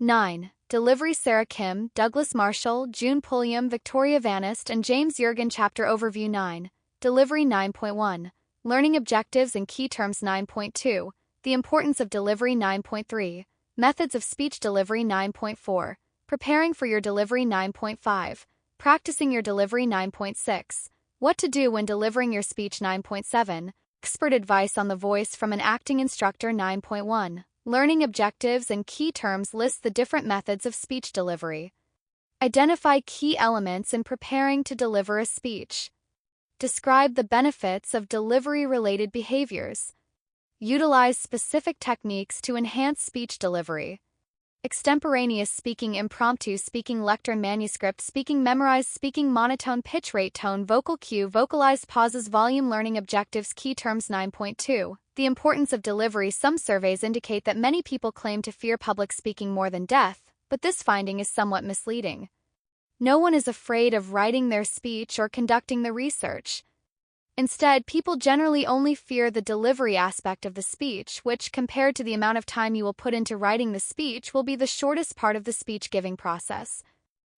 9. Delivery. Sarah Kim, Douglas Marshall, June Pulliam, Victoria Vanist, and James Jurgen. Chapter Overview. 9. Delivery. 9.1. Learning Objectives and Key Terms. 9.2. The Importance of Delivery. 9.3. Methods of Speech Delivery. 9.4. Preparing for your delivery. 9.5. Practicing your delivery. 9.6. What to do when delivering your speech. 9.7. Expert advice on the voice from an acting instructor. 9.1. Learning Objectives and Key Terms lists the different methods of speech delivery. Identify key elements in preparing to deliver a speech. Describe the benefits of delivery-related behaviors. Utilize specific techniques to enhance speech delivery. Extemporaneous speaking, impromptu speaking, lectern, manuscript speaking, memorized speaking, monotone, pitch, rate, tone, vocal cue, vocalized pauses, volume. Learning Objectives. Key Terms. 9.2. The importance of delivery. Some surveys indicate that many people claim to fear public speaking more than death, but this finding is somewhat misleading. No one is afraid of writing their speech or conducting the research. Instead, people generally only fear the delivery aspect of the speech, which, compared to the amount of time you will put into writing the speech, will be the shortest part of the speech-giving process.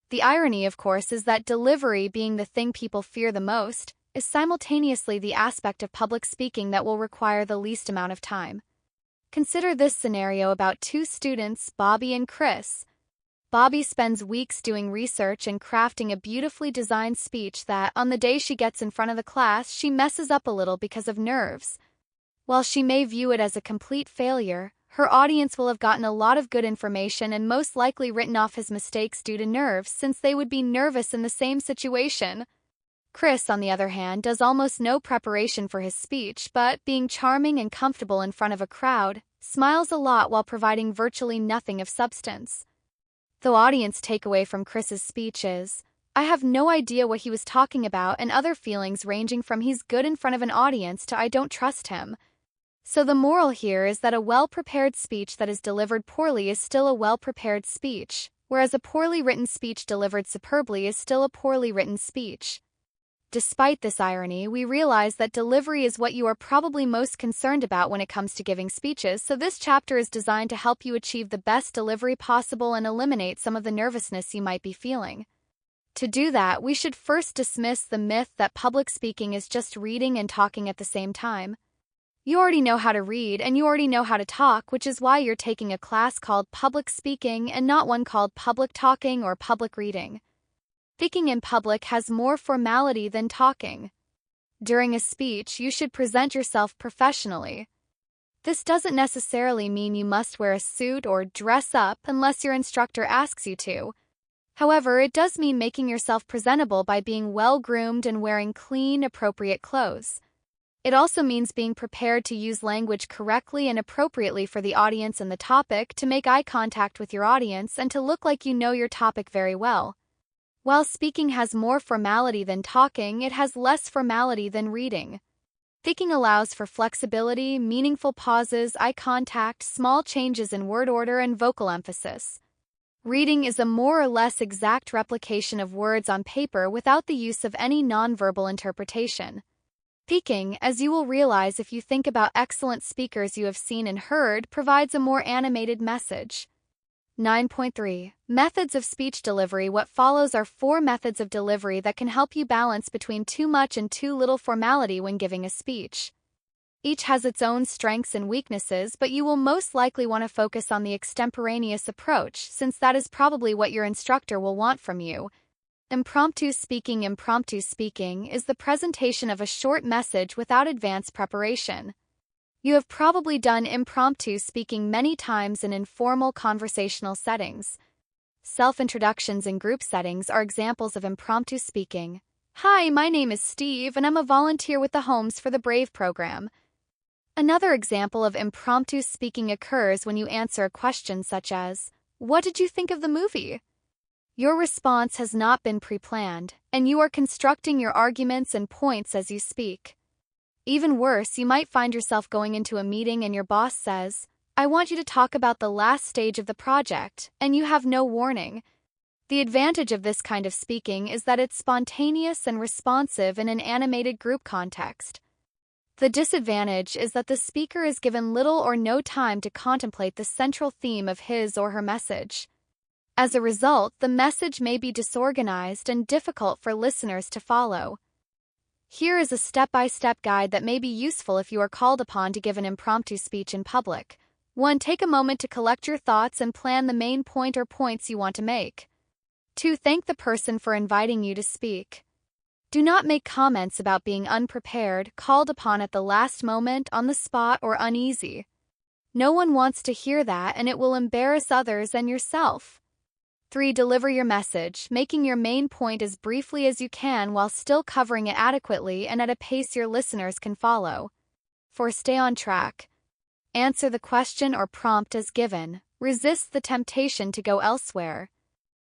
The irony, of course, is that delivery, being the thing people fear the most, is simultaneously the aspect of public speaking that will require the least amount of time. Consider this scenario about two students, Bobby and Chris. Bobby spends weeks doing research and crafting a beautifully designed speech that, on the day she gets in front of the class, she messes up a little because of nerves. While she may view it as a complete failure, her audience will have gotten a lot of good information and most likely written off his mistakes due to nerves, since they would be nervous in the same situation. Chris, on the other hand, does almost no preparation for his speech, but, being charming and comfortable in front of a crowd, smiles a lot while providing virtually nothing of substance. The audience takeaway from Chris's speech is, "I have no idea what he was talking about," and other feelings ranging from "he's good in front of an audience" to "I don't trust him." So the moral here is that a well-prepared speech that is delivered poorly is still a well-prepared speech, whereas a poorly written speech delivered superbly is still a poorly written speech. Despite this irony, we realize that delivery is what you are probably most concerned about when it comes to giving speeches, so this chapter is designed to help you achieve the best delivery possible and eliminate some of the nervousness you might be feeling. To do that, we should first dismiss the myth that public speaking is just reading and talking at the same time. You already know how to read and you already know how to talk, which is why you're taking a class called public speaking and not one called public talking or public reading. Speaking in public has more formality than talking. During a speech, you should present yourself professionally. This doesn't necessarily mean you must wear a suit or dress up unless your instructor asks you to. However, it does mean making yourself presentable by being well-groomed and wearing clean, appropriate clothes. It also means being prepared to use language correctly and appropriately for the audience and the topic, to make eye contact with your audience, and to look like you know your topic very well. While speaking has more formality than talking, it has less formality than reading. Speaking allows for flexibility, meaningful pauses, eye contact, small changes in word order, and vocal emphasis. Reading is a more or less exact replication of words on paper without the use of any nonverbal interpretation. Speaking, as you will realize if you think about excellent speakers you have seen and heard, provides a more animated message. 9.3. Methods of Speech Delivery. What follows are 4 methods of delivery that can help you balance between too much and too little formality when giving a speech. Each has its own strengths and weaknesses, but you will most likely want to focus on the extemporaneous approach, since that is probably what your instructor will want from you. Impromptu speaking. Impromptu speaking is the presentation of a short message without advanced preparation. You have probably done impromptu speaking many times in informal conversational settings. Self-introductions in group settings are examples of impromptu speaking. "Hi, my name is Steve, and I'm a volunteer with the Homes for the Brave program." Another example of impromptu speaking occurs when you answer a question such as, "What did you think of the movie?" Your response has not been pre-planned, and you are constructing your arguments and points as you speak. Even worse, you might find yourself going into a meeting and your boss says, "I want you to talk about the last stage of the project," and you have no warning. The advantage of this kind of speaking is that it's spontaneous and responsive in an animated group context. The disadvantage is that the speaker is given little or no time to contemplate the central theme of his or her message. As a result, the message may be disorganized and difficult for listeners to follow. Here is a step-by-step guide that may be useful if you are called upon to give an impromptu speech in public. 1. Take a moment to collect your thoughts and plan the main point or points you want to make. 2. Thank the person for inviting you to speak. Do not make comments about being unprepared, called upon at the last moment, on the spot, or uneasy. No one wants to hear that, and it will embarrass others and yourself. 3. Deliver your message, making your main point as briefly as you can while still covering it adequately and at a pace your listeners can follow. 4. Stay on track. Answer the question or prompt as given. Resist the temptation to go elsewhere.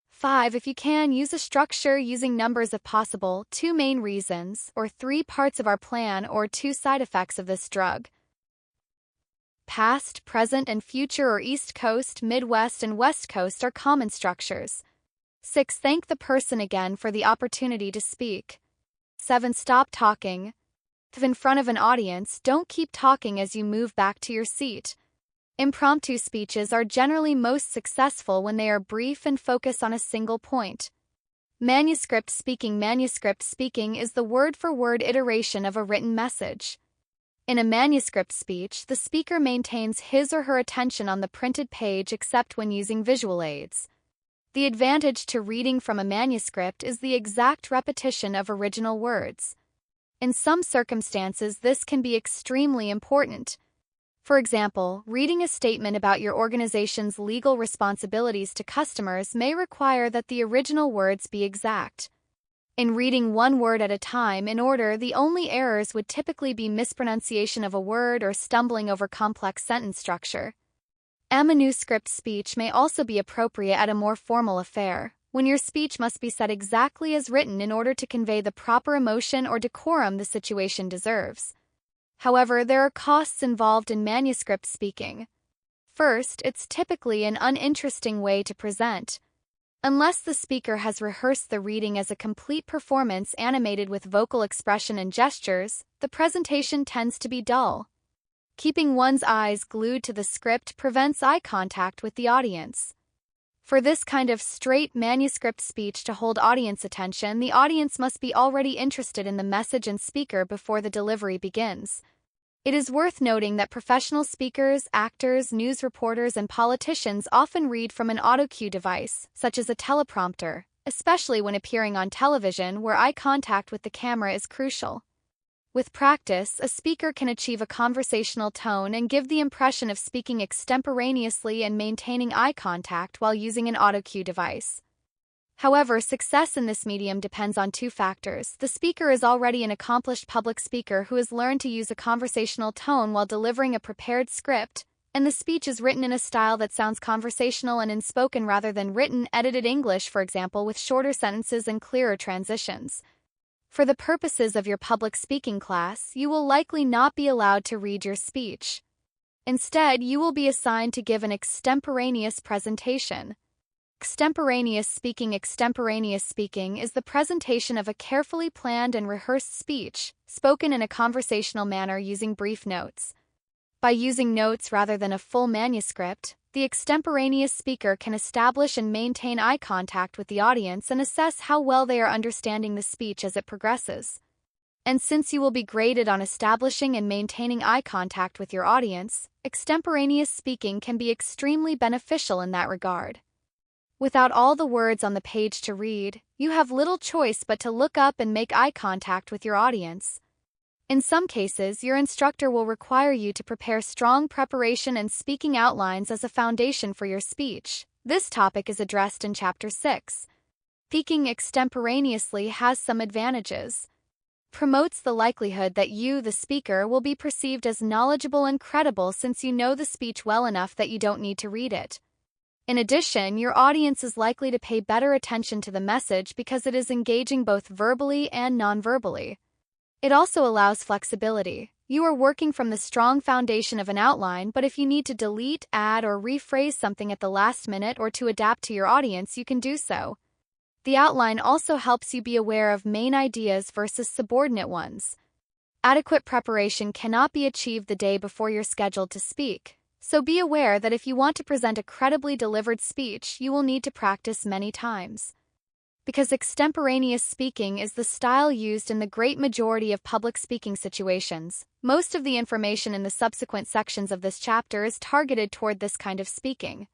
5. If you can, use a structure using numbers if possible, 2 main reasons, or 3 parts of our plan, or 2 side effects of this drug. Past, present, and future, or East Coast, Midwest, and West Coast are common structures. 6. Thank the person again for the opportunity to speak. 7. Stop talking. If in front of an audience, don't keep talking as you move back to your seat. Impromptu speeches are generally most successful when they are brief and focus on a single point. Manuscript speaking is the word-for-word iteration of a written message. In a manuscript speech, the speaker maintains his or her attention on the printed page except when using visual aids. The advantage to reading from a manuscript is the exact repetition of original words. In some circumstances, this can be extremely important. For example, reading a statement about your organization's legal responsibilities to customers may require that the original words be exact. In reading one word at a time in order, the only errors would typically be mispronunciation of a word or stumbling over complex sentence structure. A manuscript speech may also be appropriate at a more formal affair, when your speech must be said exactly as written in order to convey the proper emotion or decorum the situation deserves. However, there are costs involved in manuscript speaking. First, it's typically an uninteresting way to present. Unless the speaker has rehearsed the reading as a complete performance animated with vocal expression and gestures, the presentation tends to be dull. Keeping one's eyes glued to the script prevents eye contact with the audience. For this kind of straight manuscript speech to hold audience attention, the audience must be already interested in the message and speaker before the delivery begins. It is worth noting that professional speakers, actors, news reporters, and politicians often read from an autocue device, such as a teleprompter, especially when appearing on television where eye contact with the camera is crucial. With practice, a speaker can achieve a conversational tone and give the impression of speaking extemporaneously and maintaining eye contact while using an autocue device. However, success in this medium depends on 2 factors. The speaker is already an accomplished public speaker who has learned to use a conversational tone while delivering a prepared script, and the speech is written in a style that sounds conversational and in spoken rather than written, edited English, for example, with shorter sentences and clearer transitions. For the purposes of your public speaking class, you will likely not be allowed to read your speech. Instead, you will be assigned to give an extemporaneous presentation. Extemporaneous speaking is the presentation of a carefully planned and rehearsed speech, spoken in a conversational manner using brief notes. By using notes rather than a full manuscript, the extemporaneous speaker can establish and maintain eye contact with the audience and assess how well they are understanding the speech as it progresses. And since you will be graded on establishing and maintaining eye contact with your audience, extemporaneous speaking can be extremely beneficial in that regard. Without all the words on the page to read, you have little choice but to look up and make eye contact with your audience. In some cases, your instructor will require you to prepare strong preparation and speaking outlines as a foundation for your speech. This topic is addressed in Chapter 6. Speaking extemporaneously has some advantages. Promotes the likelihood that you, the speaker, will be perceived as knowledgeable and credible since you know the speech well enough that you don't need to read it. In addition, your audience is likely to pay better attention to the message because it is engaging both verbally and non-verbally. It also allows flexibility. You are working from the strong foundation of an outline, but if you need to delete, add, or rephrase something at the last minute or to adapt to your audience, you can do so. The outline also helps you be aware of main ideas versus subordinate ones. Adequate preparation cannot be achieved the day before you're scheduled to speak, so be aware that if you want to present a credibly delivered speech, you will need to practice many times. Because extemporaneous speaking is the style used in the great majority of public speaking situations, most of the information in the subsequent sections of this chapter is targeted toward this kind of speaking.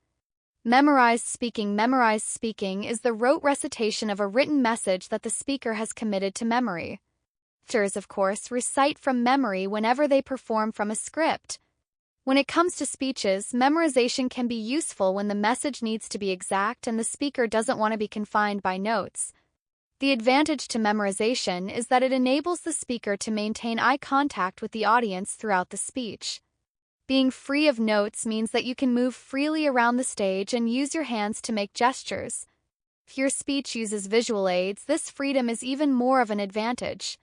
Memorized speaking. Memorized speaking is the rote recitation of a written message that the speaker has committed to memory. Actors, of course, recite from memory whenever they perform from a script. When it comes to speeches, memorization can be useful when the message needs to be exact and the speaker doesn't want to be confined by notes. The advantage to memorization is that it enables the speaker to maintain eye contact with the audience throughout the speech. Being free of notes means that you can move freely around the stage and use your hands to make gestures. If your speech uses visual aids, this freedom is even more of an advantage.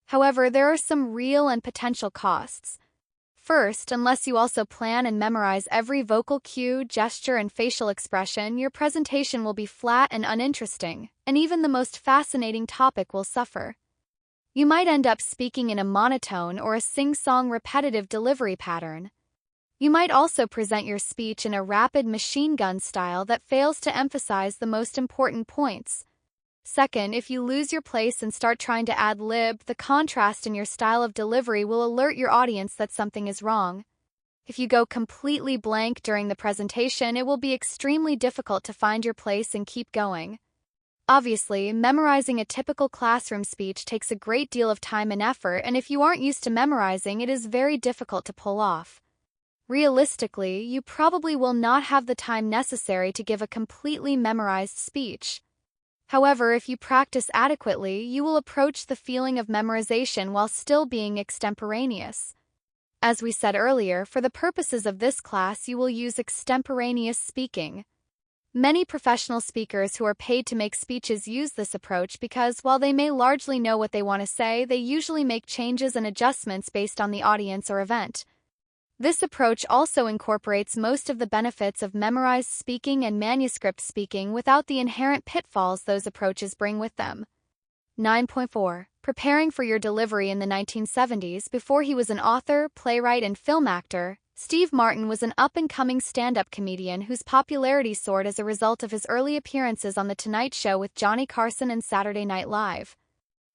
However, there are some real and potential costs. First, unless you also plan and memorize every vocal cue, gesture, and facial expression, your presentation will be flat and uninteresting, and even the most fascinating topic will suffer. You might end up speaking in a monotone or a sing-song repetitive delivery pattern. You might also present your speech in a rapid machine gun style that fails to emphasize the most important points. Second, if you lose your place and start trying to ad-lib, the contrast in your style of delivery will alert your audience that something is wrong. If you go completely blank during the presentation, it will be extremely difficult to find your place and keep going. Obviously, memorizing a typical classroom speech takes a great deal of time and effort, and if you aren't used to memorizing, it is very difficult to pull off. Realistically, you probably will not have the time necessary to give a completely memorized speech. However, if you practice adequately, you will approach the feeling of memorization while still being extemporaneous. As we said earlier, for the purposes of this class, you will use extemporaneous speaking. Many professional speakers who are paid to make speeches use this approach because, while they may largely know what they want to say, they usually make changes and adjustments based on the audience or event. This approach also incorporates most of the benefits of memorized speaking and manuscript speaking without the inherent pitfalls those approaches bring with them. 9.4. Preparing for your delivery. In the 1970s, before he was an author, playwright, and film actor, Steve Martin was an up-and-coming stand-up comedian whose popularity soared as a result of his early appearances on The Tonight Show with Johnny Carson and Saturday Night Live.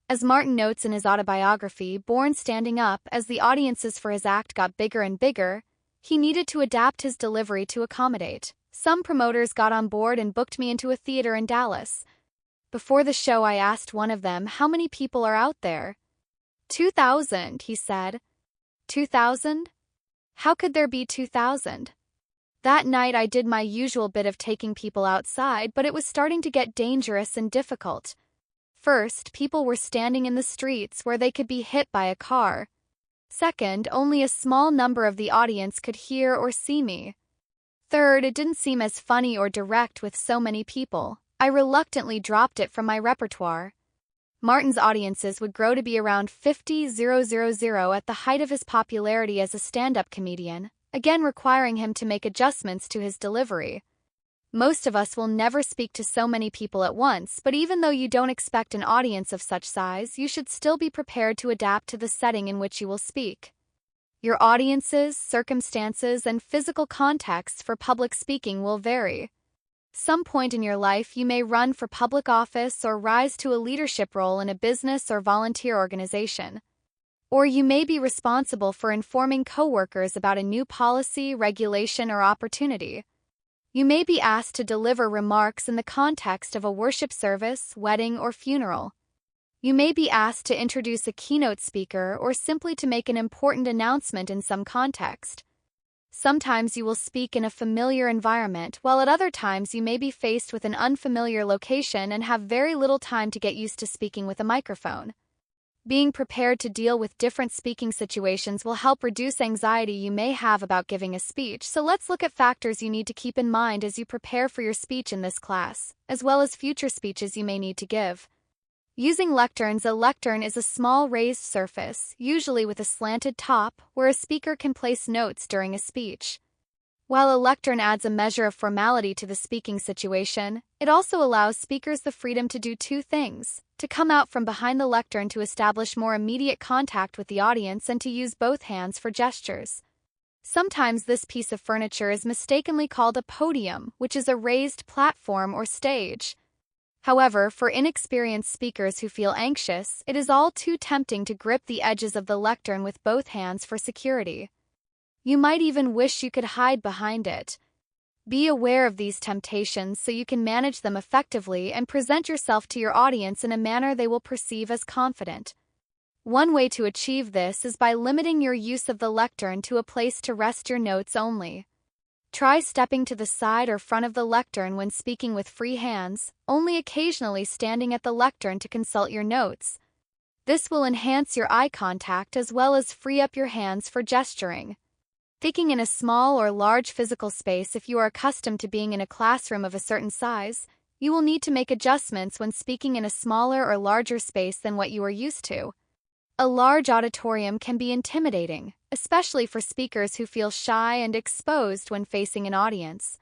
As Martin notes in his autobiography, Born Standing Up, as the audiences for his act got bigger and bigger, he needed to adapt his delivery to accommodate. Some promoters got on board and booked me into a theater in Dallas. Before the show, I asked one of them, "How many people are out there?" 2,000, he said. 2,000? How could there be 2,000? That night I did my usual bit of taking people outside, but it was starting to get dangerous and difficult. First, people were standing in the streets where they could be hit by a car. Second, only a small number of the audience could hear or see me. Third, it didn't seem as funny or direct with so many people. I reluctantly dropped it from my repertoire. Martin's audiences would grow to be around 50,000 at the height of his popularity as a stand-up comedian, again requiring him to make adjustments to his delivery. Most of us will never speak to so many people at once, but even though you don't expect an audience of such size, you should still be prepared to adapt to the setting in which you will speak. Your audiences, circumstances, and physical context for public speaking will vary. Some point in your life you may run for public office or rise to a leadership role in a business or volunteer organization. Or you may be responsible for informing coworkers about a new policy, regulation, or opportunity. You may be asked to deliver remarks in the context of a worship service, wedding, or funeral. You may be asked to introduce a keynote speaker or simply to make an important announcement in some context. Sometimes you will speak in a familiar environment, while at other times you may be faced with an unfamiliar location and have very little time to get used to speaking with a microphone. Being prepared to deal with different speaking situations will help reduce anxiety you may have about giving a speech, so let's look at factors you need to keep in mind as you prepare for your speech in this class, as well as future speeches you may need to give. Using lecterns. A lectern is a small raised surface, usually with a slanted top, where a speaker can place notes during a speech. While a lectern adds a measure of formality to the speaking situation, it also allows speakers the freedom to do two things: to come out from behind the lectern to establish more immediate contact with the audience and to use both hands for gestures. Sometimes this piece of furniture is mistakenly called a podium, which is a raised platform or stage. However, for inexperienced speakers who feel anxious, it is all too tempting to grip the edges of the lectern with both hands for security. You might even wish you could hide behind it. Be aware of these temptations so you can manage them effectively and present yourself to your audience in a manner they will perceive as confident. One way to achieve this is by limiting your use of the lectern to a place to rest your notes only. Try stepping to the side or front of the lectern when speaking with free hands, only occasionally standing at the lectern to consult your notes. This will enhance your eye contact as well as free up your hands for gesturing. Speaking in a small or large physical space. If you are accustomed to being in a classroom of a certain size, you will need to make adjustments when speaking in a smaller or larger space than what you are used to. A large auditorium can be intimidating, especially for speakers who feel shy and exposed when facing an audience.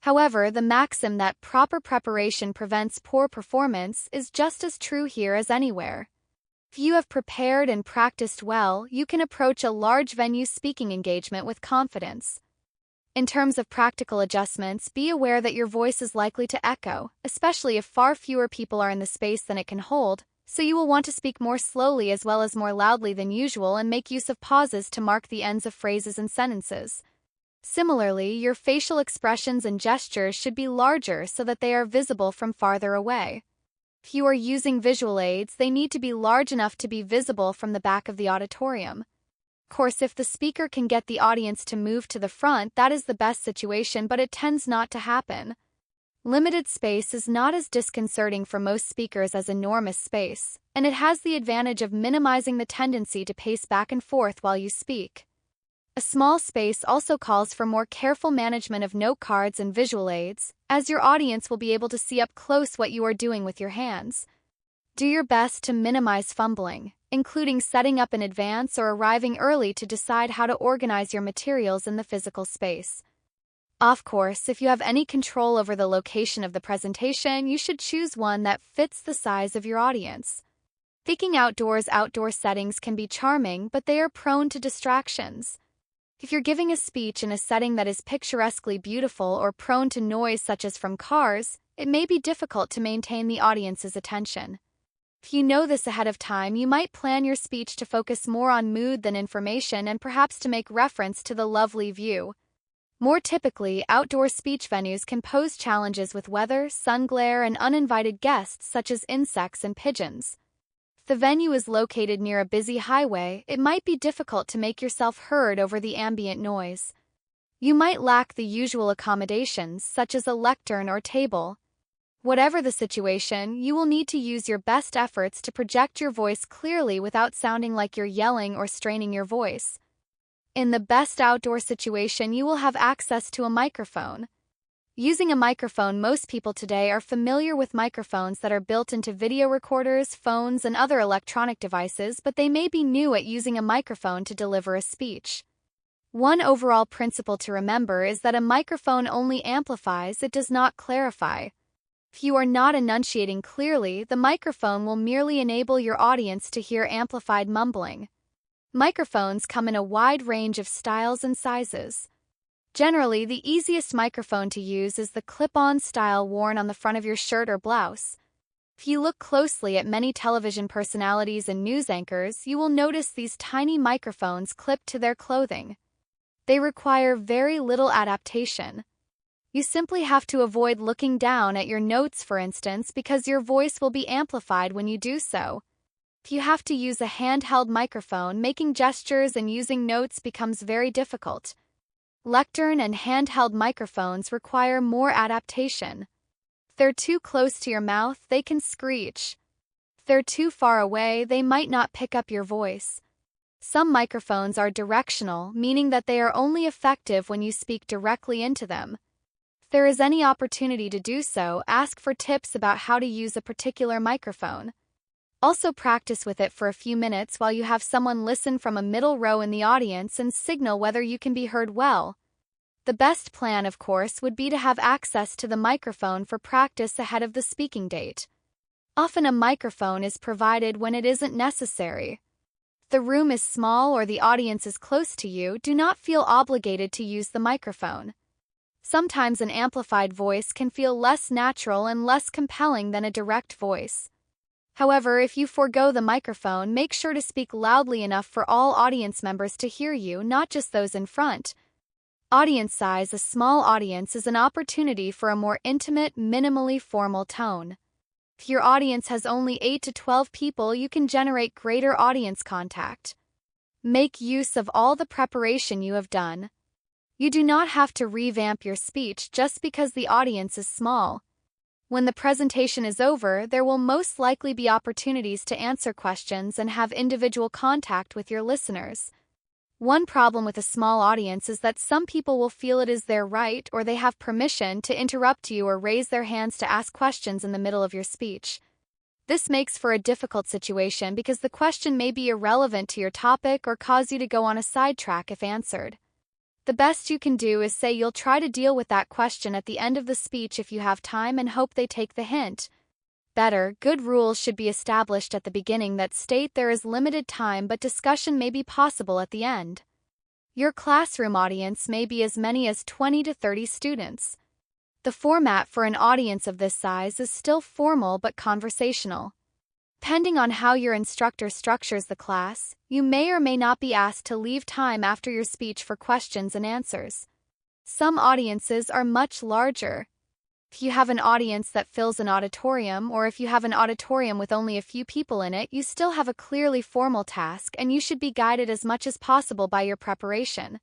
However, the maxim that proper preparation prevents poor performance is just as true here as anywhere. If you have prepared and practiced well, you can approach a large venue speaking engagement with confidence. In terms of practical adjustments, be aware that your voice is likely to echo, especially if far fewer people are in the space than it can hold, so you will want to speak more slowly as well as more loudly than usual and make use of pauses to mark the ends of phrases and sentences. Similarly, your facial expressions and gestures should be larger so that they are visible from farther away. If you are using visual aids, they need to be large enough to be visible from the back of the auditorium. Of course, if the speaker can get the audience to move to the front, that is the best situation, but it tends not to happen. Limited space is not as disconcerting for most speakers as enormous space, and it has the advantage of minimizing the tendency to pace back and forth while you speak. A small space also calls for more careful management of note cards and visual aids, as your audience will be able to see up close what you are doing with your hands. Do your best to minimize fumbling, including setting up in advance or arriving early to decide how to organize your materials in the physical space. Of course, if you have any control over the location of the presentation, you should choose one that fits the size of your audience. Speaking outdoor settings can be charming, but they are prone to distractions. If you're giving a speech in a setting that is picturesquely beautiful or prone to noise such as from cars, it may be difficult to maintain the audience's attention. If you know this ahead of time, you might plan your speech to focus more on mood than information and perhaps to make reference to the lovely view. More typically, outdoor speech venues can pose challenges with weather, sun glare, and uninvited guests such as insects and pigeons. If the venue is located near a busy highway, it might be difficult to make yourself heard over the ambient noise. You might lack the usual accommodations, such as a lectern or table. Whatever the situation, you will need to use your best efforts to project your voice clearly without sounding like you're yelling or straining your voice. In the best outdoor situation, you will have access to a microphone. Using a microphone, most people today are familiar with microphones that are built into video recorders, phones, and other electronic devices, but they may be new at using a microphone to deliver a speech. One overall principle to remember is that a microphone only amplifies, it does not clarify. If you are not enunciating clearly, the microphone will merely enable your audience to hear amplified mumbling. Microphones come in a wide range of styles and sizes. Generally, the easiest microphone to use is the clip-on style worn on the front of your shirt or blouse. If you look closely at many television personalities and news anchors, you will notice these tiny microphones clipped to their clothing. They require very little adaptation. You simply have to avoid looking down at your notes, for instance, because your voice will be amplified when you do so. If you have to use a handheld microphone, making gestures and using notes becomes very difficult. Lectern and handheld microphones require more adaptation. If they're too close to your mouth, they can screech. If they're too far away, they might not pick up your voice. Some microphones are directional, meaning that they are only effective when you speak directly into them. If there is any opportunity to do so, ask for tips about how to use a particular microphone. Also practice with it for a few minutes while you have someone listen from a middle row in the audience and signal whether you can be heard well. The best plan, of course, would be to have access to the microphone for practice ahead of the speaking date. Often a microphone is provided when it isn't necessary. If the room is small or the audience is close to you, do not feel obligated to use the microphone. Sometimes an amplified voice can feel less natural and less compelling than a direct voice. However, if you forego the microphone, make sure to speak loudly enough for all audience members to hear you, not just those in front. Audience size: a small audience is an opportunity for a more intimate, minimally formal tone. If your audience has only 8 to 12 people, you can generate greater audience contact. Make use of all the preparation you have done. You do not have to revamp your speech just because the audience is small. When the presentation is over, there will most likely be opportunities to answer questions and have individual contact with your listeners. One problem with a small audience is that some people will feel it is their right or they have permission to interrupt you or raise their hands to ask questions in the middle of your speech. This makes for a difficult situation because the question may be irrelevant to your topic or cause you to go on a sidetrack if answered. The best you can do is say you'll try to deal with that question at the end of the speech if you have time and hope they take the hint. Better, good rules should be established at the beginning that state there is limited time but discussion may be possible at the end. Your classroom audience may be as many as 20 to 30 students. The format for an audience of this size is still formal but conversational. Depending on how your instructor structures the class, you may or may not be asked to leave time after your speech for questions and answers. Some audiences are much larger. If you have an audience that fills an auditorium, or if you have an auditorium with only a few people in it, you still have a clearly formal task and you should be guided as much as possible by your preparation.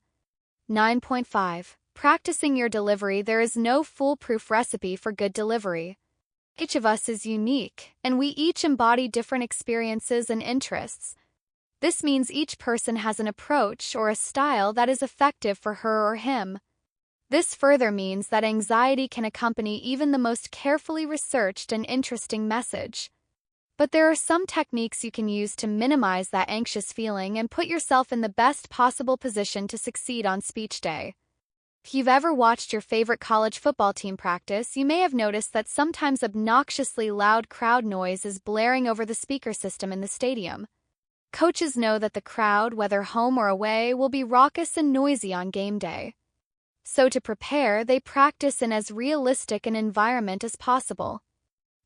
9.5. Practicing your delivery. There is no foolproof recipe for good delivery. Each of us is unique, and we each embody different experiences and interests. This means each person has an approach or a style that is effective for her or him. This further means that anxiety can accompany even the most carefully researched and interesting message. But there are some techniques you can use to minimize that anxious feeling and put yourself in the best possible position to succeed on speech day. If you've ever watched your favorite college football team practice, you may have noticed that sometimes obnoxiously loud crowd noise is blaring over the speaker system in the stadium. Coaches know that the crowd, whether home or away, will be raucous and noisy on game day. So to prepare, they practice in as realistic an environment as possible.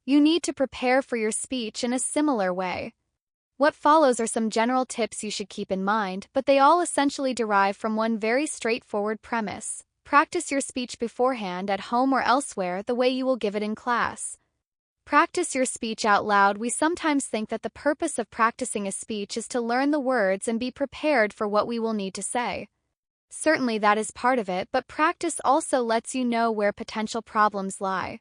You need to prepare for your speech in a similar way. What follows are some general tips you should keep in mind, but they all essentially derive from one very straightforward premise. Practice your speech beforehand at home or elsewhere the way you will give it in class. Practice your speech out loud. We sometimes think that the purpose of practicing a speech is to learn the words and be prepared for what we will need to say. Certainly that is part of it, but practice also lets you know where potential problems lie.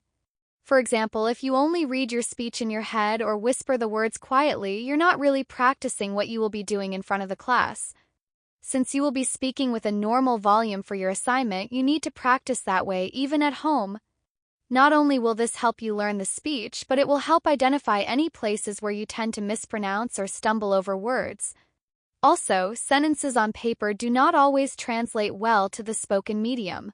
For example, if you only read your speech in your head or whisper the words quietly, you're not really practicing what you will be doing in front of the class. Since you will be speaking with a normal volume for your assignment, you need to practice that way even at home. Not only will this help you learn the speech, but it will help identify any places where you tend to mispronounce or stumble over words. Also, sentences on paper do not always translate well to the spoken medium.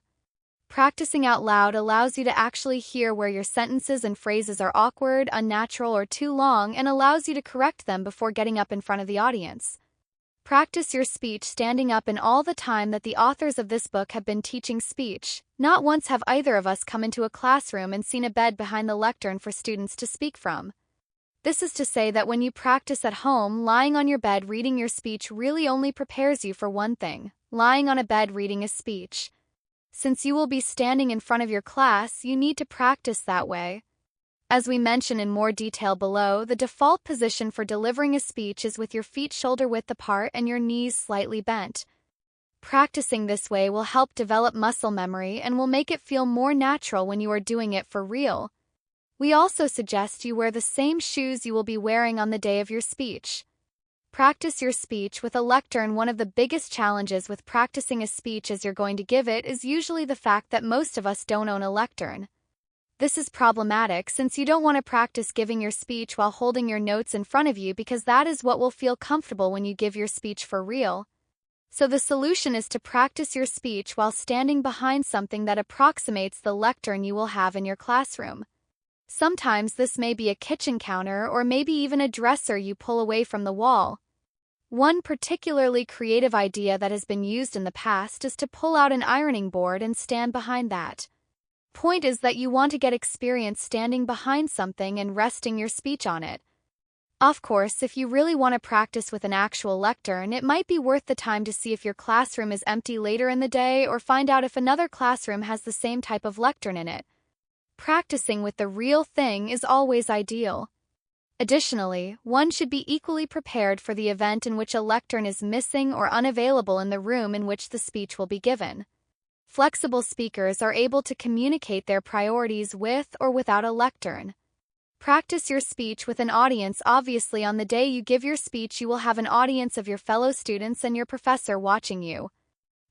Practicing out loud allows you to actually hear where your sentences and phrases are awkward, unnatural, or too long, and allows you to correct them before getting up in front of the audience. Practice your speech standing up. In all the time that the authors of this book have been teaching speech, not once have either of us come into a classroom and seen a bed behind the lectern for students to speak from. This is to say that when you practice at home, lying on your bed reading your speech really only prepares you for one thing: lying on a bed reading a speech. Since you will be standing in front of your class, you need to practice that way. As we mention in more detail below, the default position for delivering a speech is with your feet shoulder-width apart and your knees slightly bent. Practicing this way will help develop muscle memory and will make it feel more natural when you are doing it for real. We also suggest you wear the same shoes you will be wearing on the day of your speech. Practice your speech with a lectern. One of the biggest challenges with practicing a speech as you're going to give it is usually the fact that most of us don't own a lectern. This is problematic since you don't want to practice giving your speech while holding your notes in front of you, because that is what will feel comfortable when you give your speech for real. So the solution is to practice your speech while standing behind something that approximates the lectern you will have in your classroom. Sometimes this may be a kitchen counter or maybe even a dresser you pull away from the wall. One particularly creative idea that has been used in the past is to pull out an ironing board and stand behind that. Point is that you want to get experience standing behind something and resting your speech on it. Of course, if you really want to practice with an actual lectern, it might be worth the time to see if your classroom is empty later in the day or find out if another classroom has the same type of lectern in it. Practicing with the real thing is always ideal. Additionally, one should be equally prepared for the event in which a lectern is missing or unavailable in the room in which the speech will be given. Flexible speakers are able to communicate their priorities with or without a lectern. Practice your speech with an audience. Obviously, on the day you give your speech, you will have an audience of your fellow students and your professor watching you.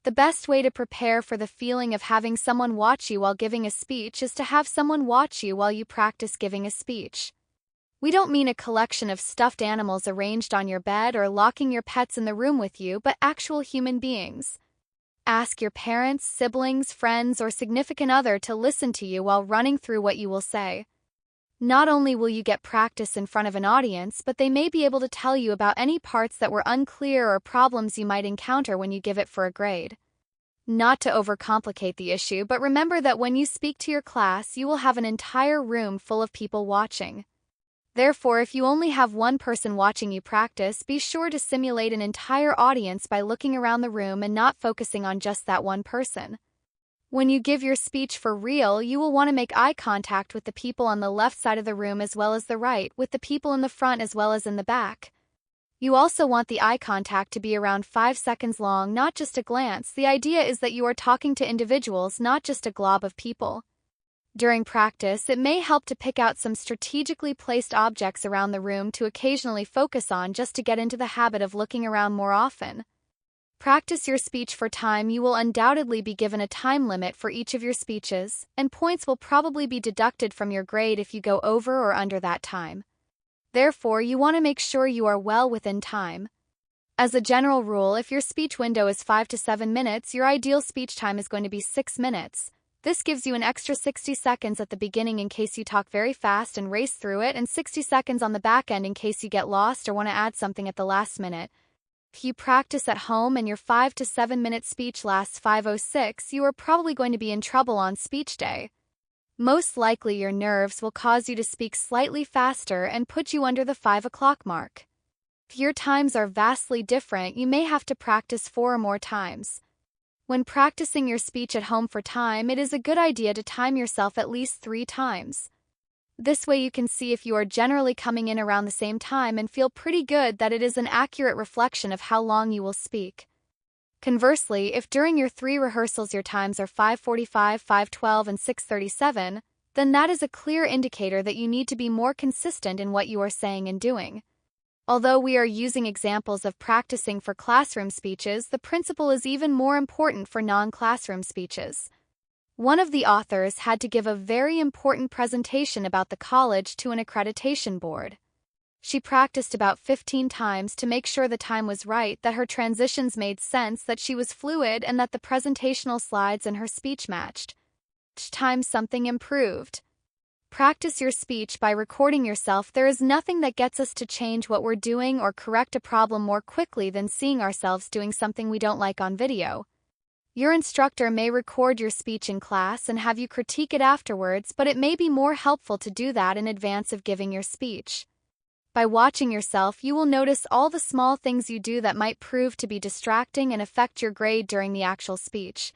The best way to prepare for the feeling of having someone watch you while giving a speech is to have someone watch you while you practice giving a speech. We don't mean a collection of stuffed animals arranged on your bed or locking your pets in the room with you, but actual human beings. Ask your parents, siblings, friends, or significant other to listen to you while running through what you will say. Not only will you get practice in front of an audience, but they may be able to tell you about any parts that were unclear or problems you might encounter when you give it for a grade. Not to overcomplicate the issue, but remember that when you speak to your class, you will have an entire room full of people watching. Therefore, if you only have one person watching you practice, be sure to simulate an entire audience by looking around the room and not focusing on just that one person. When you give your speech for real, you will want to make eye contact with the people on the left side of the room as well as the right, with the people in the front as well as in the back. You also want the eye contact to be around 5 seconds long, not just a glance. The idea is that you are talking to individuals, not just a glob of people. During practice, it may help to pick out some strategically placed objects around the room to occasionally focus on just to get into the habit of looking around more often. Practice your speech for time. You will undoubtedly be given a time limit for each of your speeches, and points will probably be deducted from your grade if you go over or under that time. Therefore, you want to make sure you are well within time. As a general rule, if your speech window is 5 to 7 minutes, your ideal speech time is going to be 6 minutes. This gives you an extra 60 seconds at the beginning in case you talk very fast and race through it, and 60 seconds on the back end in case you get lost or want to add something at the last minute. If you practice at home and your 5 to 7 minute speech lasts 5:06, you are probably going to be in trouble on speech day. Most likely your nerves will cause you to speak slightly faster and put you under the 5 o'clock mark. If your times are vastly different, you may have to practice 4 or more times. When practicing your speech at home for time, it is a good idea to time yourself at least 3 times. This way you can see if you are generally coming in around the same time and feel pretty good that it is an accurate reflection of how long you will speak. Conversely, if during your 3 rehearsals your times are 5:45, 5:12, and 6:37, then that is a clear indicator that you need to be more consistent in what you are saying and doing. Although we are using examples of practicing for classroom speeches, the principle is even more important for non-classroom speeches. One of the authors had to give a very important presentation about the college to an accreditation board. She practiced about 15 times to make sure the time was right, that her transitions made sense, that she was fluid, and that the presentational slides and her speech matched. Each time something improved. Practice your speech by recording yourself. There is nothing that gets us to change what we're doing or correct a problem more quickly than seeing ourselves doing something we don't like on video. Your instructor may record your speech in class and have you critique it afterwards, but it may be more helpful to do that in advance of giving your speech. By watching yourself, you will notice all the small things you do that might prove to be distracting and affect your grade during the actual speech.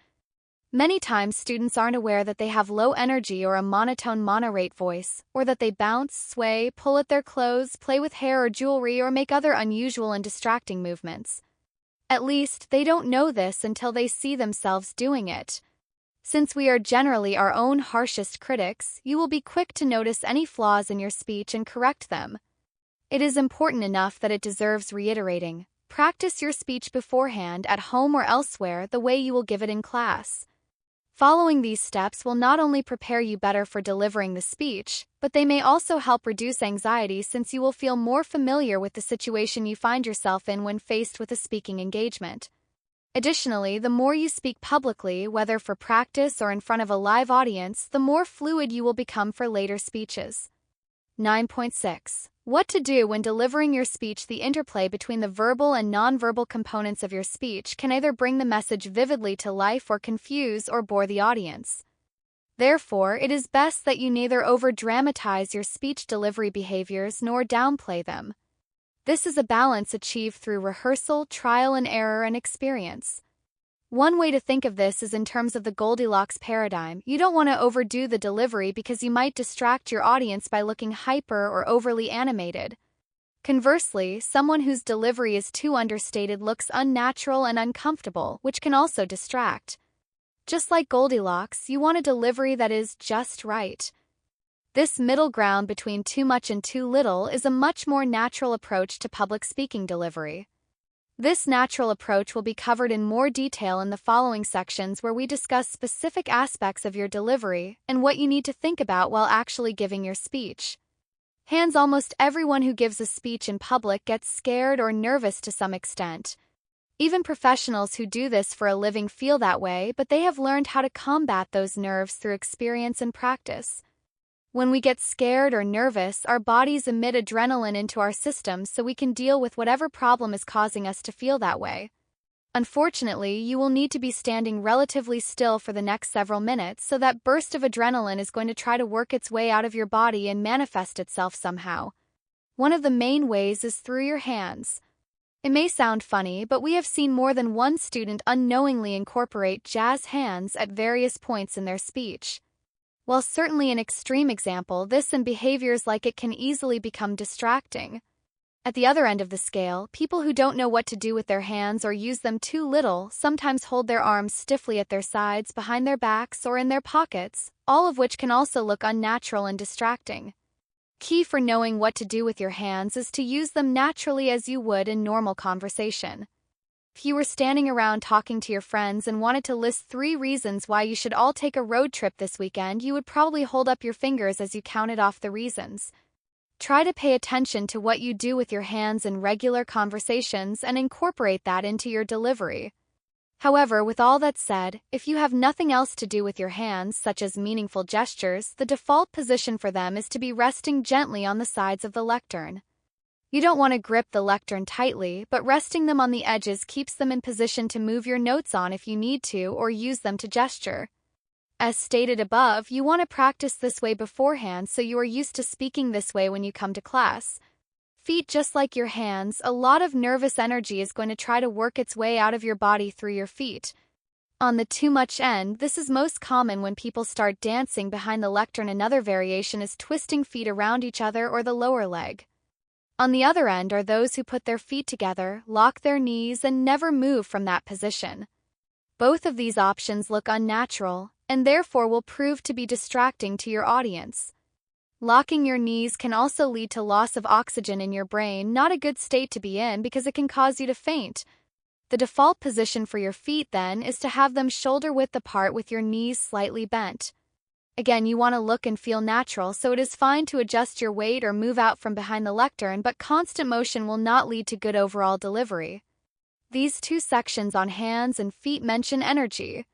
Many times students aren't aware that they have low energy or a monotone monorate voice, or that they bounce, sway, pull at their clothes, play with hair or jewelry, or make other unusual and distracting movements. At least, they don't know this until they see themselves doing it. Since we are generally our own harshest critics, you will be quick to notice any flaws in your speech and correct them. It is important enough that it deserves reiterating. Practice your speech beforehand, at home or elsewhere, the way you will give it in class. Following these steps will not only prepare you better for delivering the speech, but they may also help reduce anxiety, since you will feel more familiar with the situation you find yourself in when faced with a speaking engagement. Additionally, the more you speak publicly, whether for practice or in front of a live audience, the more fluid you will become for later speeches. 9.6. What to do when delivering your speech. The interplay between the verbal and nonverbal components of your speech can either bring the message vividly to life or confuse or bore the audience. Therefore, it is best that you neither over-dramatize your speech delivery behaviors nor downplay them. This is a balance achieved through rehearsal, trial and error, and experience. One way to think of this is in terms of the Goldilocks paradigm. You don't want to overdo the delivery because you might distract your audience by looking hyper or overly animated. Conversely, someone whose delivery is too understated looks unnatural and uncomfortable, which can also distract. Just like Goldilocks, you want a delivery that is just right. This middle ground between too much and too little is a much more natural approach to public speaking delivery. This natural approach will be covered in more detail in the following sections, where we discuss specific aspects of your delivery and what you need to think about while actually giving your speech. Hands. Almost everyone who gives a speech in public gets scared or nervous to some extent. Even professionals who do this for a living feel that way, but they have learned how to combat those nerves through experience and practice. When we get scared or nervous, our bodies emit adrenaline into our systems so we can deal with whatever problem is causing us to feel that way. Unfortunately, you will need to be standing relatively still for the next several minutes, so that burst of adrenaline is going to try to work its way out of your body and manifest itself somehow. One of the main ways is through your hands. It may sound funny, but we have seen more than one student unknowingly incorporate jazz hands at various points in their speech. While certainly an extreme example, this and behaviors like it can easily become distracting. At the other end of the scale, people who don't know what to do with their hands or use them too little sometimes hold their arms stiffly at their sides, behind their backs, or in their pockets, all of which can also look unnatural and distracting. Key for knowing what to do with your hands is to use them naturally as you would in normal conversation. If you were standing around talking to your friends and wanted to list 3 reasons why you should all take a road trip this weekend, you would probably hold up your fingers as you counted off the reasons. Try to pay attention to what you do with your hands in regular conversations and incorporate that into your delivery. However, with all that said, if you have nothing else to do with your hands, such as meaningful gestures, the default position for them is to be resting gently on the sides of the lectern. You don't want to grip the lectern tightly, but resting them on the edges keeps them in position to move your notes on if you need to, or use them to gesture. As stated above, you want to practice this way beforehand so you are used to speaking this way when you come to class. Feet. Just like your hands, a lot of nervous energy is going to try to work its way out of your body through your feet. On the too much end, this is most common when people start dancing behind the lectern. Another variation is twisting feet around each other or the lower leg. On the other end are those who put their feet together, lock their knees, and never move from that position. Both of these options look unnatural, and therefore will prove to be distracting to your audience. Locking your knees can also lead to loss of oxygen in your brain, not a good state to be in because it can cause you to faint. The default position for your feet, then, is to have them shoulder-width apart with your knees slightly bent. Again, you want to look and feel natural, so it is fine to adjust your weight or move out from behind the lectern, but constant motion will not lead to good overall delivery. These 2 sections on hands and feet mention energy.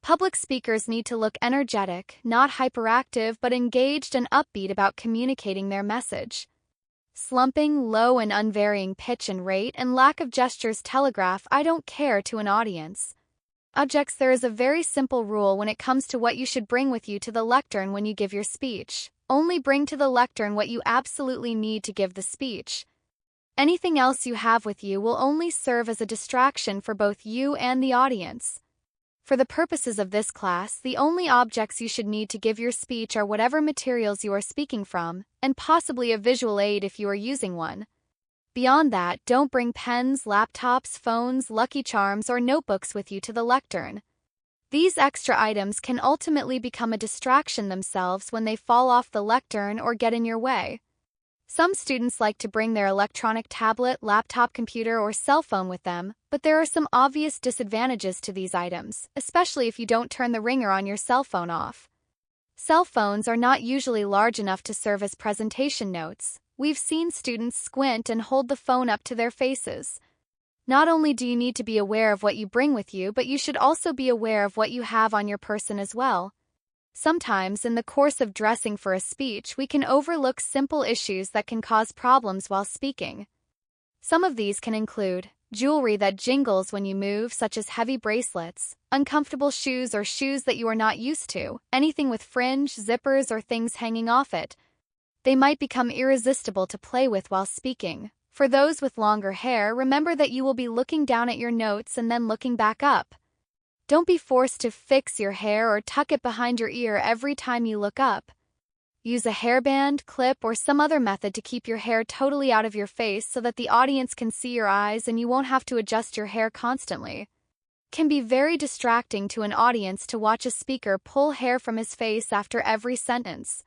Public speakers need to look energetic, not hyperactive, but engaged and upbeat about communicating their message. Slumping, low and unvarying pitch and rate, and lack of gestures telegraph "I don't care" to an audience. There is a very simple rule when it comes to what you should bring with you to the lectern when you give your speech. Only bring to the lectern what you absolutely need to give the speech. Anything else you have with you will only serve as a distraction for both you and the audience. For the purposes of this class, the only objects you should need to give your speech are whatever materials you are speaking from, and possibly a visual aid if you are using one. Beyond that, don't bring pens, laptops, phones, Lucky Charms, or notebooks with you to the lectern. These extra items can ultimately become a distraction themselves when they fall off the lectern or get in your way. Some students like to bring their electronic tablet, laptop, computer, or cell phone with them, but there are some obvious disadvantages to these items, especially if you don't turn the ringer on your cell phone off. Cell phones are not usually large enough to serve as presentation notes. We've seen students squint and hold the phone up to their faces. Not only do you need to be aware of what you bring with you, but you should also be aware of what you have on your person as well. Sometimes, in the course of dressing for a speech, we can overlook simple issues that can cause problems while speaking. Some of these can include jewelry that jingles when you move, such as heavy bracelets, uncomfortable shoes or shoes that you are not used to, anything with fringe, zippers, or things hanging off it. They might become irresistible to play with while speaking. For those with longer hair, remember that you will be looking down at your notes and then looking back up. Don't be forced to fix your hair or tuck it behind your ear every time you look up. Use a hairband, clip, or some other method to keep your hair totally out of your face so that the audience can see your eyes and you won't have to adjust your hair constantly. It can be very distracting to an audience to watch a speaker pull hair from his face after every sentence.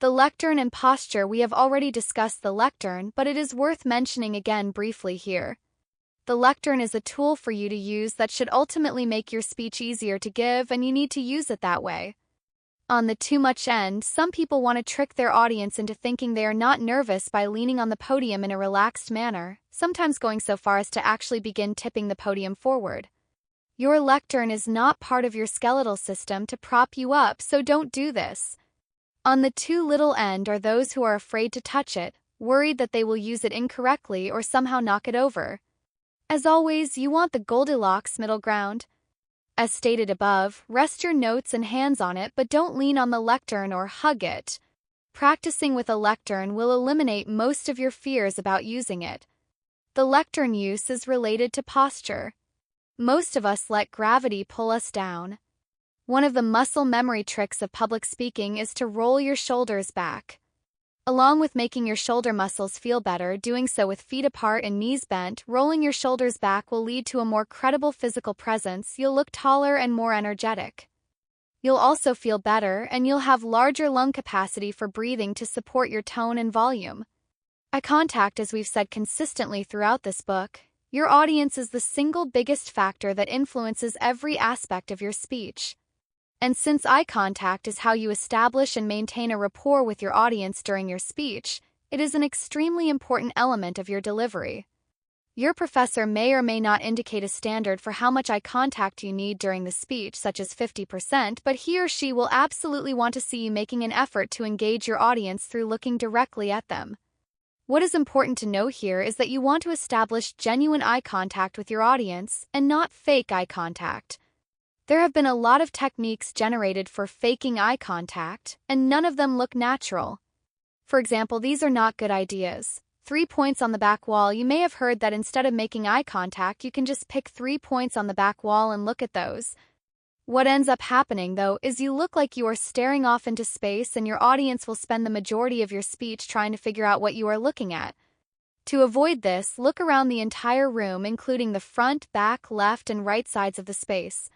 The lectern and posture. We have already discussed the lectern, but it is worth mentioning again briefly here. The lectern is a tool for you to use that should ultimately make your speech easier to give, and you need to use it that way. On the too much end, some people want to trick their audience into thinking they are not nervous by leaning on the podium in a relaxed manner, sometimes going so far as to actually begin tipping the podium forward. Your lectern is not part of your skeletal system to prop you up, so don't do this. On the too little end are those who are afraid to touch it, worried that they will use it incorrectly or somehow knock it over. As always, you want the Goldilocks middle ground. As stated above, rest your notes and hands on it, but don't lean on the lectern or hug it. Practicing with a lectern will eliminate most of your fears about using it. The lectern use is related to posture. Most of us let gravity pull us down. One of the muscle memory tricks of public speaking is to roll your shoulders back. Along with making your shoulder muscles feel better, doing so with feet apart and knees bent, rolling your shoulders back will lead to a more credible physical presence. You'll look taller and more energetic. You'll also feel better, and you'll have larger lung capacity for breathing to support your tone and volume. Eye contact, as we've said consistently throughout this book, your audience is the single biggest factor that influences every aspect of your speech. And since eye contact is how you establish and maintain a rapport with your audience during your speech, it is an extremely important element of your delivery. Your professor may or may not indicate a standard for how much eye contact you need during the speech, such as 50%, but he or she will absolutely want to see you making an effort to engage your audience through looking directly at them. What is important to know here is that you want to establish genuine eye contact with your audience and not fake eye contact. There have been a lot of techniques generated for faking eye contact, and none of them look natural. For example, these are not good ideas. 3 points on the back wall. You may have heard that instead of making eye contact, you can just pick 3 points on the back wall and look at those. What ends up happening, though, is you look like you are staring off into space, and your audience will spend the majority of your speech trying to figure out what you are looking at. To avoid this, look around the entire room, including the front, back, left, and right sides of the space.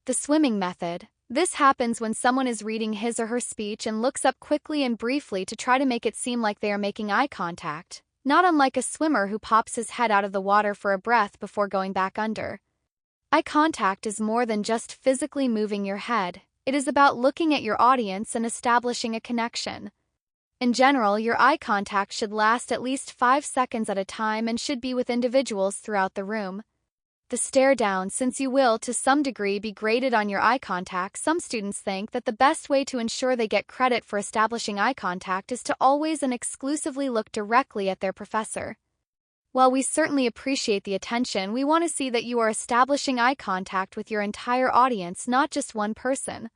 The swimming method. This happens when someone is reading his or her speech and looks up quickly and briefly to try to make it seem like they are making eye contact, not unlike a swimmer who pops his head out of the water for a breath before going back under. Eye contact is more than just physically moving your head. It is about looking at your audience and establishing a connection. In general, your eye contact should last at least 5 seconds at a time and should be with individuals throughout the room. The stare down, since you will to some degree be graded on your eye contact, some students think that the best way to ensure they get credit for establishing eye contact is to always and exclusively look directly at their professor. While we certainly appreciate the attention, we want to see that you are establishing eye contact with your entire audience, not just one person.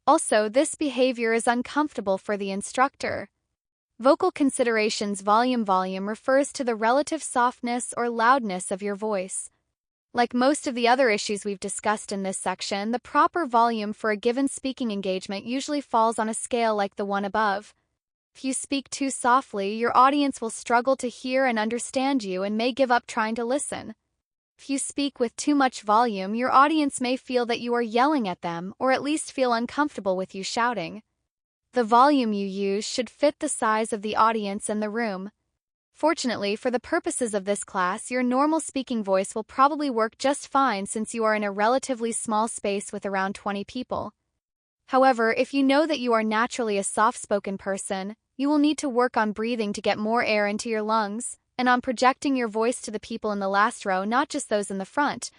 Also, this behavior is uncomfortable for the instructor. Vocal considerations. Volume refers to the relative softness or loudness of your voice. Like most of the other issues we've discussed in this section, the proper volume for a given speaking engagement usually falls on a scale like the one above. If you speak too softly, your audience will struggle to hear and understand you and may give up trying to listen. If you speak with too much volume, your audience may feel that you are yelling at them, or at least feel uncomfortable with you shouting. The volume you use should fit the size of the audience and the room. Fortunately, for the purposes of this class, your normal speaking voice will probably work just fine since you are in a relatively small space with around 20 people. However, if you know that you are naturally a soft-spoken person, you will need to work on breathing to get more air into your lungs. and on projecting your voice to the people in the last row, not just those in the front.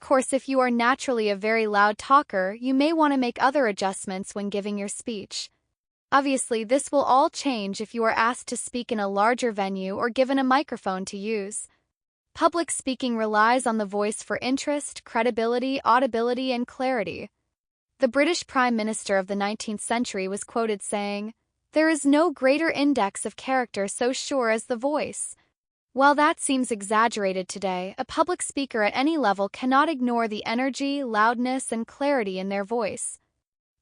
Of course, if you are naturally a very loud talker, you may want to make other adjustments when giving your speech. Obviously, this will all change if you are asked to speak in a larger venue or given a microphone to use. Public speaking relies on the voice for interest, credibility, audibility, and clarity. The British Prime Minister of the 19th century was quoted saying, "There is no greater index of character so sure as the voice." While that seems exaggerated today, a public speaker at any level cannot ignore the energy, loudness, and clarity in their voice.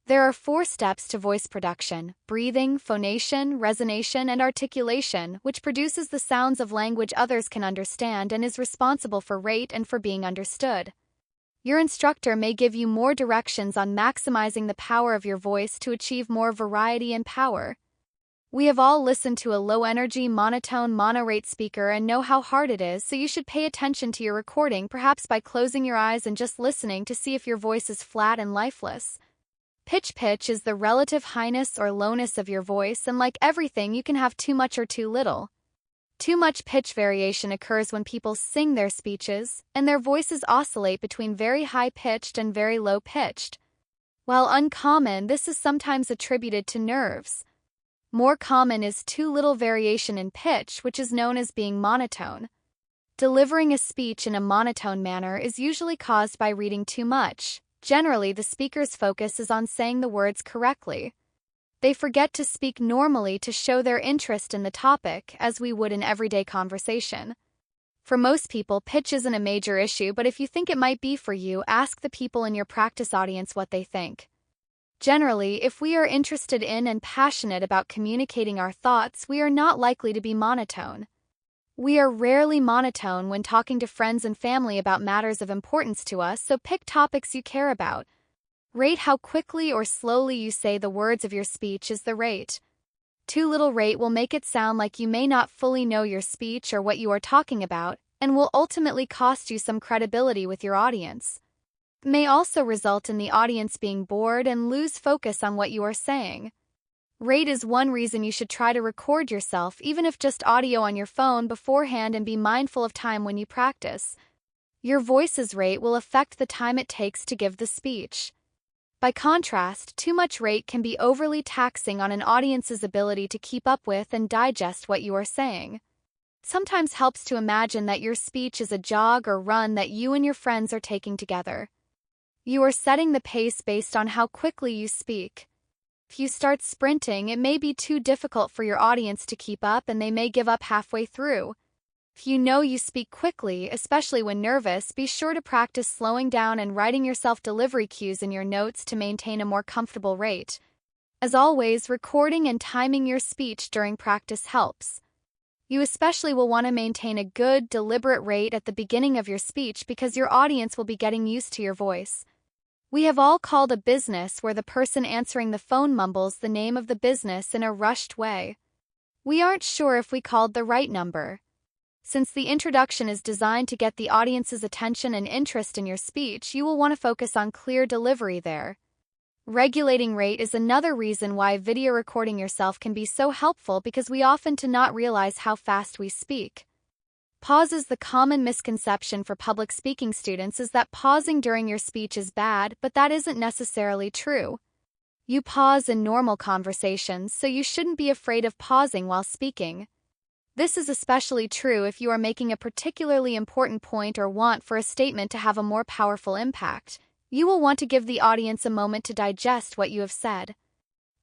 There are 4 steps to voice production: breathing, phonation, resonation, and articulation, which produces the sounds of language others can understand and is responsible for rate and for being understood. Your instructor may give you more directions on maximizing the power of your voice to achieve more variety and power. We have all listened to a low-energy, monotone, mono-rate speaker and know how hard it is, so you should pay attention to your recording, perhaps by closing your eyes and just listening to see if your voice is flat and lifeless. Pitch is the relative highness or lowness of your voice, and like everything, you can have too much or too little. Too much pitch variation occurs when people sing their speeches, and their voices oscillate between very high-pitched and very low-pitched. While uncommon, this is sometimes attributed to nerves. More common is too little variation in pitch, which is known as being monotone. Delivering a speech in a monotone manner is usually caused by reading too much. Generally, the speaker's focus is on saying the words correctly. They forget to speak normally to show their interest in the topic, as we would in everyday conversation. For most people, pitch isn't a major issue, but if you think it might be for you, ask the people in your practice audience what they think. Generally, if we are interested in and passionate about communicating our thoughts, we are not likely to be monotone. We are rarely monotone when talking to friends and family about matters of importance to us, so pick topics you care about. Rate how quickly or slowly you say the words of your speech is the rate. Too little rate will make it sound like you may not fully know your speech or what you are talking about, and will ultimately cost you some credibility with your audience. It may also result in the audience being bored and lose focus on what you are saying. Rate is one reason you should try to record yourself, even if just audio on your phone beforehand, and be mindful of time when you practice. Your voice's rate will affect the time it takes to give the speech. By contrast, too much rate can be overly taxing on an audience's ability to keep up with and digest what you are saying. It sometimes helps to imagine that your speech is a jog or run that you and your friends are taking together. You are setting the pace based on how quickly you speak. If you start sprinting, it may be too difficult for your audience to keep up and they may give up halfway through. If you know you speak quickly, especially when nervous, be sure to practice slowing down and writing yourself delivery cues in your notes to maintain a more comfortable rate. As always, recording and timing your speech during practice helps. You especially will want to maintain a good, deliberate rate at the beginning of your speech because your audience will be getting used to your voice. We have all called a business where the person answering the phone mumbles the name of the business in a rushed way. We aren't sure if we called the right number. Since the introduction is designed to get the audience's attention and interest in your speech, you will want to focus on clear delivery there. Regulating rate is another reason why video recording yourself can be so helpful, because we often do not realize how fast we speak. Pause is the common misconception for public speaking students is that pausing during your speech is bad, but that isn't necessarily true. You pause in normal conversations, so you shouldn't be afraid of pausing while speaking. This is especially true if you are making a particularly important point or want for a statement to have a more powerful impact. You will want to give the audience a moment to digest what you have said.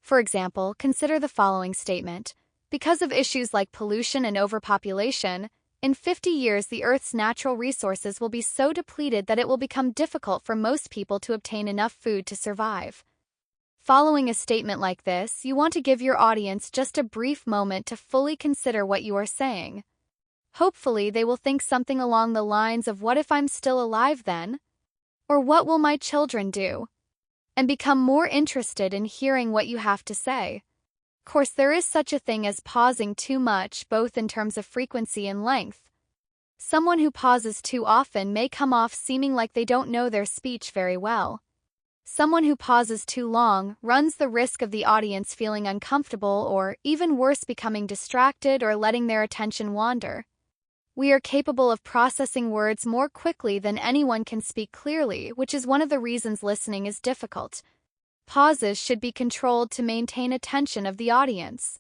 For example, consider the following statement. Because of issues like pollution and overpopulation, in 50 years the Earth's natural resources will be so depleted that it will become difficult for most people to obtain enough food to survive. Following a statement like this, you want to give your audience just a brief moment to fully consider what you are saying. Hopefully, they will think something along the lines of, "What if I'm still alive then?" Or "What will my children do?" and become more interested in hearing what you have to say. Of course, there is such a thing as pausing too much, both in terms of frequency and length. Someone who pauses too often may come off seeming like they don't know their speech very well. Someone who pauses too long runs the risk of the audience feeling uncomfortable or, even worse, becoming distracted or letting their attention wander. We are capable of processing words more quickly than anyone can speak clearly, which is one of the reasons listening is difficult. Pauses should be controlled to maintain attention of the audience.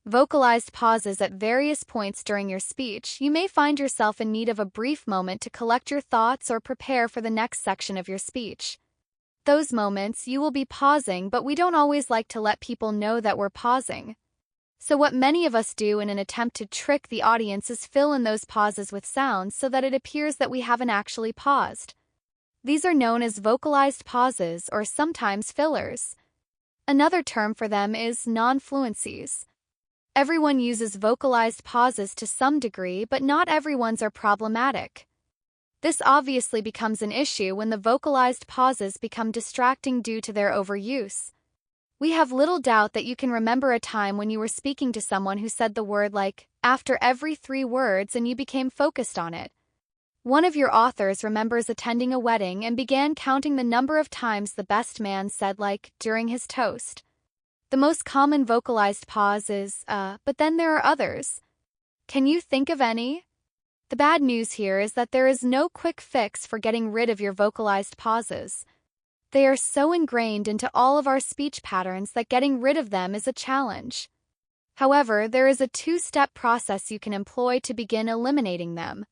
Vocalized pauses at various points during your speech. You may find yourself in need of a brief moment to collect your thoughts or prepare for the next section of your speech. Those moments, you will be pausing, but we don't always like to let people know that we're pausing. So what many of us do in an attempt to trick the audience is fill in those pauses with sounds so that it appears that we haven't actually paused. These are known as vocalized pauses or sometimes fillers. Another term for them is non-fluencies. Everyone uses vocalized pauses to some degree, but not everyone's are problematic. This obviously becomes an issue when the vocalized pauses become distracting due to their overuse. We have little doubt that you can remember a time when you were speaking to someone who said the word like, after every 3 words, and you became focused on it. One of your authors remembers attending a wedding and began counting the number of times the best man said like, during his toast. The most common vocalized pause is, but then there are others. Can you think of any? The bad news here is that there is no quick fix for getting rid of your vocalized pauses. They are so ingrained into all of our speech patterns that getting rid of them is a challenge. However, there is a 2-step process you can employ to begin eliminating them.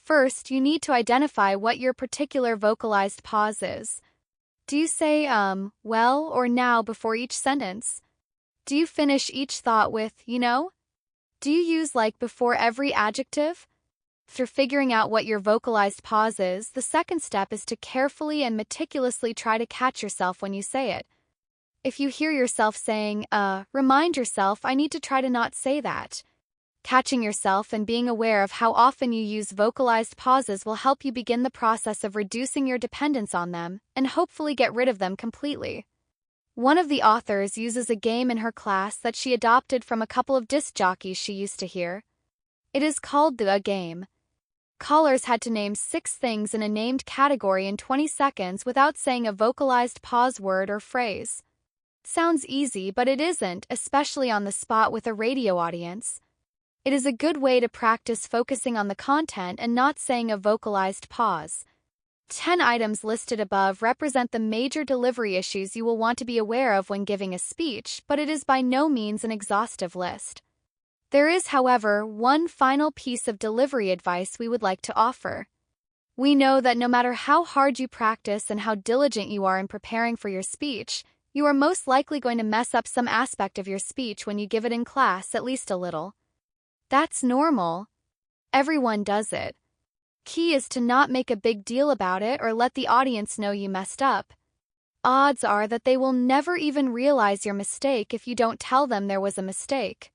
First, you need to identify what your particular vocalized pause is. Do you say, well, or now before each sentence? Do you finish each thought with, you know? Do you use like before every adjective? After figuring out what your vocalized pause is, the second step is to carefully and meticulously try to catch yourself when you say it. If you hear yourself saying, remind yourself, I need to try to not say that. Catching yourself and being aware of how often you use vocalized pauses will help you begin the process of reducing your dependence on them and hopefully get rid of them completely. One of the authors uses a game in her class that she adopted from a couple of disc jockeys she used to hear. It is called the game. Callers had to name 6 things in a named category in 20 seconds without saying a vocalized pause word or phrase. Sounds easy, but it isn't, especially on the spot with a radio audience. It is a good way to practice focusing on the content and not saying a vocalized pause. 10 items listed above represent the major delivery issues you will want to be aware of when giving a speech, but it is by no means an exhaustive list. There is, however, one final piece of delivery advice we would like to offer. We know that no matter how hard you practice and how diligent you are in preparing for your speech, you are most likely going to mess up some aspect of your speech when you give it in class, at least a little. That's normal. Everyone does it. Key is to not make a big deal about it or let the audience know you messed up. Odds are that they will never even realize your mistake if you don't tell them there was a mistake.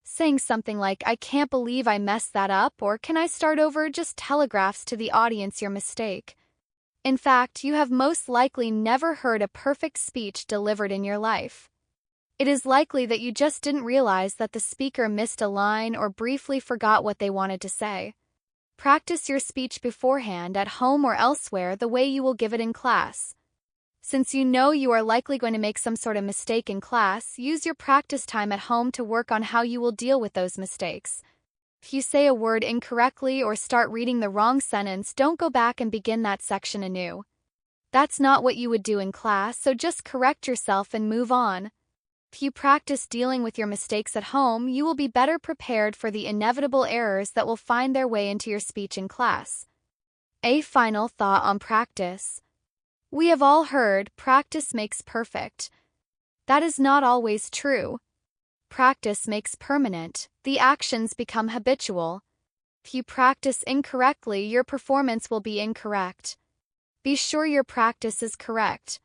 Saying something like, I can't believe I messed that up, or can I start over, just telegraphs to the audience your mistake. In fact, you have most likely never heard a perfect speech delivered in your life. It is likely that you just didn't realize that the speaker missed a line or briefly forgot what they wanted to say. Practice your speech beforehand at home or elsewhere the way you will give it in class. Since you know you are likely going to make some sort of mistake in class, use your practice time at home to work on how you will deal with those mistakes. If you say a word incorrectly or start reading the wrong sentence, don't go back and begin that section anew. That's not what you would do in class, so just correct yourself and move on. If you practice dealing with your mistakes at home, you will be better prepared for the inevitable errors that will find their way into your speech in class. A final thought on practice. We have all heard, practice makes perfect. That is not always true. Practice makes permanent. The actions become habitual. If you practice incorrectly, your performance will be incorrect. Be sure your practice is correct.